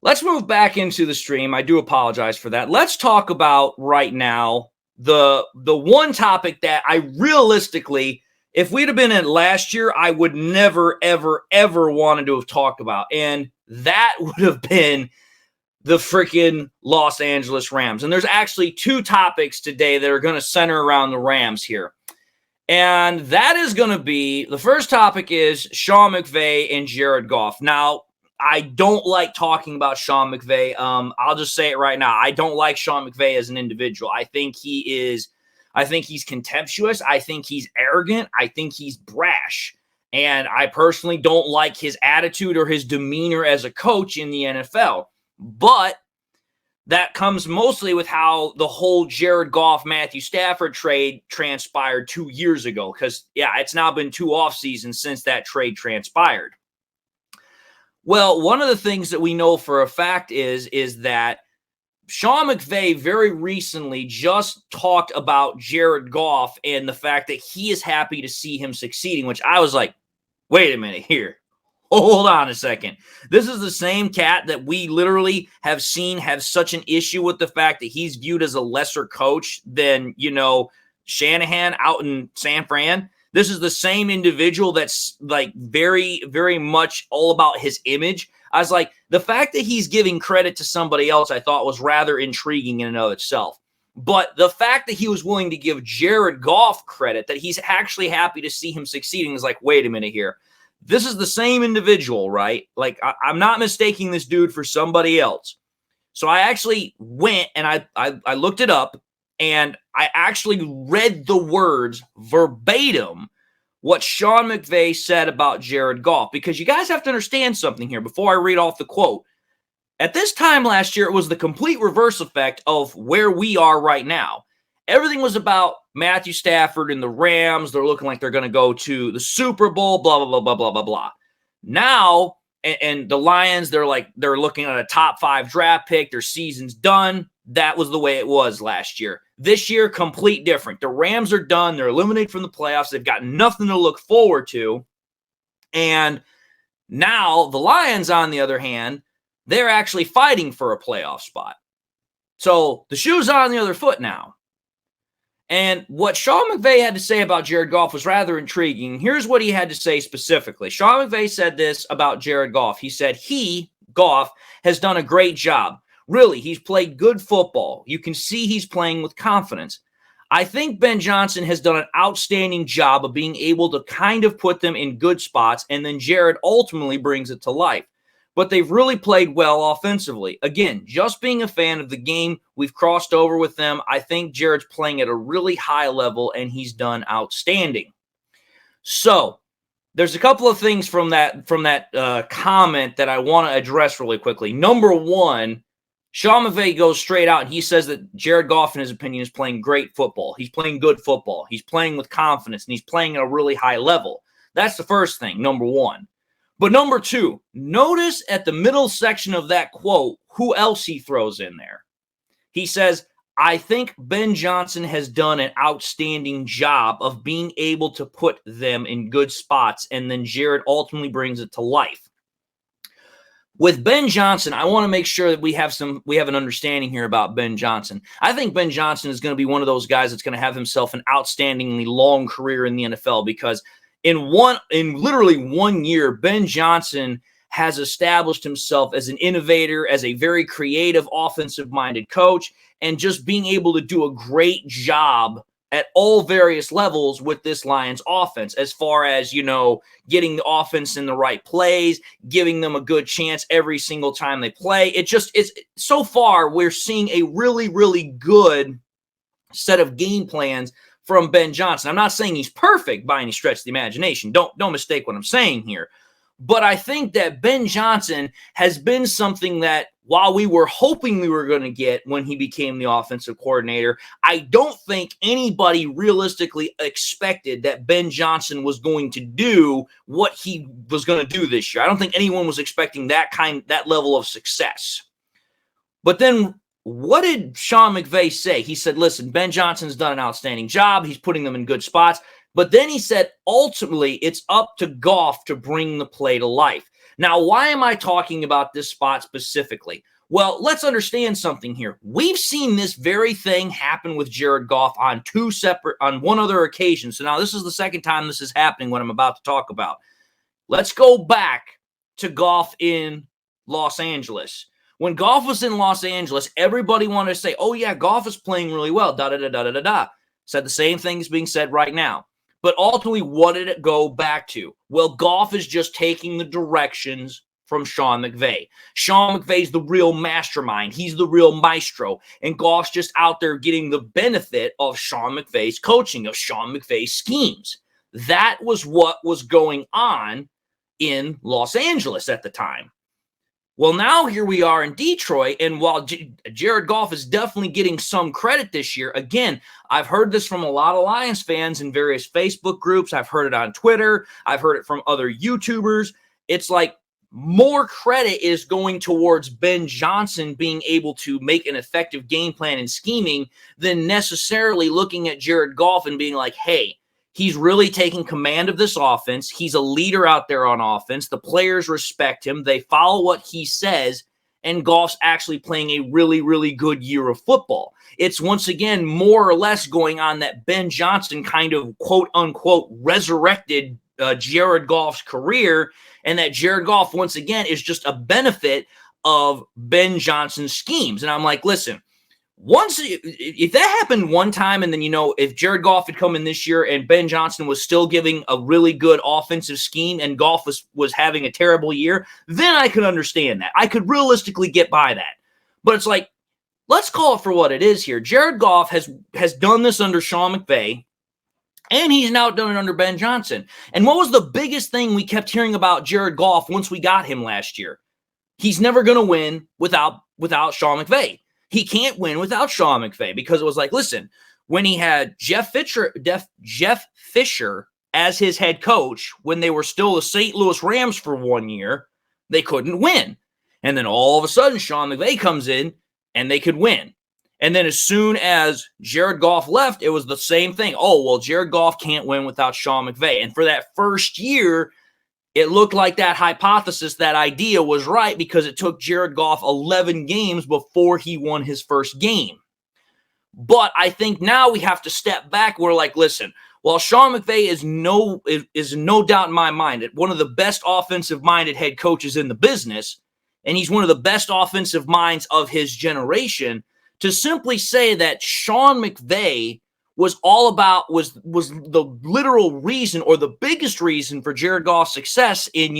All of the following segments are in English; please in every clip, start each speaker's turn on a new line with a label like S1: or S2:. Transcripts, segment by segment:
S1: Let's move back into the stream. I do apologize for that. Let's talk about right now the one topic that I realistically, if we'd have been in last year, I would never, ever, ever wanted to have talked about. And that would have been the freaking Los Angeles Rams. And there's actually two topics today that are going to center around the Rams here. And that is going to be, the first topic is Sean McVay and Jared Goff. Now, I don't like talking about Sean McVay. I'll just say it right now. I don't like Sean McVay as an individual. I think he's contemptuous. I think he's arrogant. I think he's brash. And I personally don't like his attitude or his demeanor as a coach in the NFL. But that comes mostly with how the whole Jared Goff, Matthew Stafford trade transpired 2 years ago. Because, yeah, it's now been 2 off seasons since that trade transpired. Well, one of the things that we know for a fact is that Sean McVay very recently just talked about Jared Goff and the fact that he is happy to see him succeeding, which I was like, wait a minute here. Hold on a second. This is the same cat that we literally have seen have such an issue with the fact that he's viewed as a lesser coach than, Shanahan out in San Fran. This is the same individual that's like very, very much all about his image. I was like, the fact that he's giving credit to somebody else, I thought was rather intriguing in and of itself. But the fact that he was willing to give Jared Goff credit, that he's actually happy to see him succeeding, is like, wait a minute here. This is the same individual, right? Like, I'm not mistaking this dude for somebody else. So I actually went and I looked it up. And I actually read the words verbatim what Sean McVay said about Jared Goff, because you guys have to understand something here before I read off the quote. At this time last year, it was the complete reverse effect of where we are right now. Everything was about Matthew Stafford and the Rams. They're looking like they're going to go to the Super Bowl, blah, blah, blah, blah, blah, blah, blah. Now, and the Lions, they're looking at a top 5 draft pick. Their season's done. That was the way it was last year. This year, complete different. The Rams are done. They're eliminated from the playoffs. They've got nothing to look forward to. And now the Lions, on the other hand, they're actually fighting for a playoff spot. So the shoe's on the other foot now. And what Sean McVay had to say about Jared Goff was rather intriguing. Here's what he had to say specifically. Sean McVay said this about Jared Goff. He said Goff, has done a great job. Really, he's played good football. You can see he's playing with confidence. I think Ben Johnson has done an outstanding job of being able to kind of put them in good spots, and then Jared ultimately brings it to life. But they've really played well offensively. Again, just being a fan of the game, we've crossed over with them. I think Jared's playing at a really high level, and he's done outstanding. So there's a couple of things from that comment that I want to address really quickly. Number one, Sean McVay goes straight out and he says that Jared Goff, in his opinion, is playing great football. He's playing good football. He's playing with confidence, and he's playing at a really high level. That's the first thing, number one. But number two, notice at the middle section of that quote, who else he throws in there. He says, I think Ben Johnson has done an outstanding job of being able to put them in good spots, and then Jared ultimately brings it to life. With Ben Johnson, I want to make sure that we have an understanding here about Ben Johnson. I think Ben Johnson is going to be one of those guys that's going to have himself an outstandingly long career in the NFL, because in literally 1 year, Ben Johnson has established himself as an innovator, as a very creative, offensive-minded coach, and just being able to do a great job at all various levels with this Lions offense, as far as, getting the offense in the right plays, giving them a good chance every single time they play. It's so far, we're seeing a really, really good set of game plans from Ben Johnson. I'm not saying he's perfect by any stretch of the imagination. Don't mistake what I'm saying here. But I think that Ben Johnson has been something that, while we were hoping we were going to get when he became the offensive coordinator, I don't think anybody realistically expected that Ben Johnson was going to do what he was going to do this year. I don't think anyone was expecting that level of success. But then what did Sean McVay say? He said, listen, Ben Johnson's done an outstanding job. He's putting them in good spots. But then he said, ultimately, it's up to Goff to bring the play to life. Now, why am I talking about this spot specifically? Well, let's understand something here. We've seen this very thing happen with Jared Goff on one other occasion. So now this is the second time this is happening, what I'm about to talk about. Let's go back to Goff in Los Angeles. When Goff was in Los Angeles, everybody wanted to say, oh yeah, Goff is playing really well, da-da-da-da-da-da. Said the same thing is being said right now. But ultimately, what did it go back to? Well, Goff is just taking the directions from Sean McVay. Sean McVay's the real mastermind. He's the real maestro. And Goff's just out there getting the benefit of Sean McVay's coaching, of Sean McVay's schemes. That was what was going on in Los Angeles at the time. Well, now here we are in Detroit, and while Jared Goff is definitely getting some credit this year, again, I've heard this from a lot of Lions fans in various Facebook groups. I've heard it on Twitter. I've heard it from other YouTubers. It's like more credit is going towards Ben Johnson being able to make an effective game plan and scheming than necessarily looking at Jared Goff and being like, hey, he's really taking command of this offense. He's a leader out there on offense. The players respect him. They follow what he says, and Goff's actually playing a really, really good year of football. It's once again more or less going on that Ben Johnson kind of quote-unquote resurrected Jared Goff's career, and that Jared Goff, once again, is just a benefit of Ben Johnson's schemes. And I'm like, listen, if that happened one time, and then, if Jared Goff had come in this year and Ben Johnson was still giving a really good offensive scheme and Goff was having a terrible year, then I could understand that. I could realistically get by that. But it's like, let's call it for what it is here. Jared Goff has done this under Sean McVay, and he's now done it under Ben Johnson. And what was the biggest thing we kept hearing about Jared Goff once we got him last year? He's never going to win without Sean McVay. He can't win without Sean McVay, because it was like, listen, when he had Jeff Fisher as his head coach, when they were still the St. Louis Rams for 1 year, they couldn't win. And then all of a sudden, Sean McVay comes in and they could win. And then as soon as Jared Goff left, it was the same thing. Oh, well, Jared Goff can't win without Sean McVay. And for that first year, it looked like that hypothesis, that idea was right, because it took Jared Goff 11 games before he won his first game. But I think now we have to step back. We're like, listen, while Sean McVay is no doubt in my mind one of the best offensive-minded head coaches in the business, and he's one of the best offensive minds of his generation, to simply say that Sean McVay was the literal reason, or the biggest reason, for Jared Goff's success in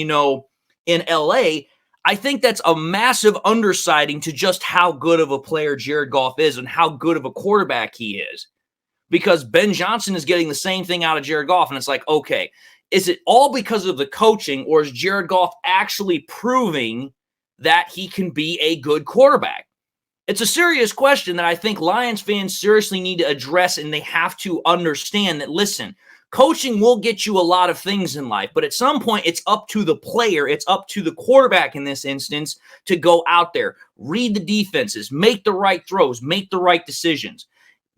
S1: LA, I think that's a massive undersighting to just how good of a player Jared Goff is and how good of a quarterback he is. Because Ben Johnson is getting the same thing out of Jared Goff, and it's like, okay, is it all because of the coaching, or is Jared Goff actually proving that he can be a good quarterback? It's a serious question that I think Lions fans seriously need to address, and they have to understand that, listen, coaching will get you a lot of things in life, but at some point it's up to the player, it's up to the quarterback in this instance, to go out there, read the defenses, make the right throws, make the right decisions.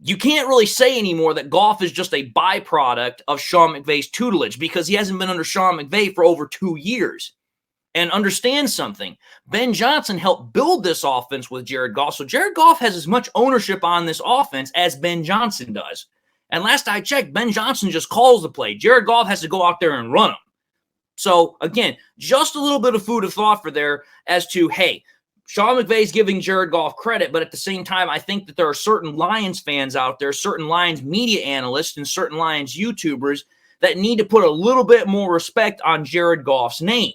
S1: You can't really say anymore that Goff is just a byproduct of Sean McVay's tutelage, because he hasn't been under Sean McVay for over 2 years. And understand something, Ben Johnson helped build this offense with Jared Goff, so Jared Goff has as much ownership on this offense as Ben Johnson does. And last I checked, Ben Johnson just calls the play. Jared Goff has to go out there and run them. So again, just a little bit of food of thought for there as to, hey, Sean McVay's giving Jared Goff credit, but at the same time, I think that there are certain Lions fans out there, certain Lions media analysts, and certain Lions YouTubers that need to put a little bit more respect on Jared Goff's name.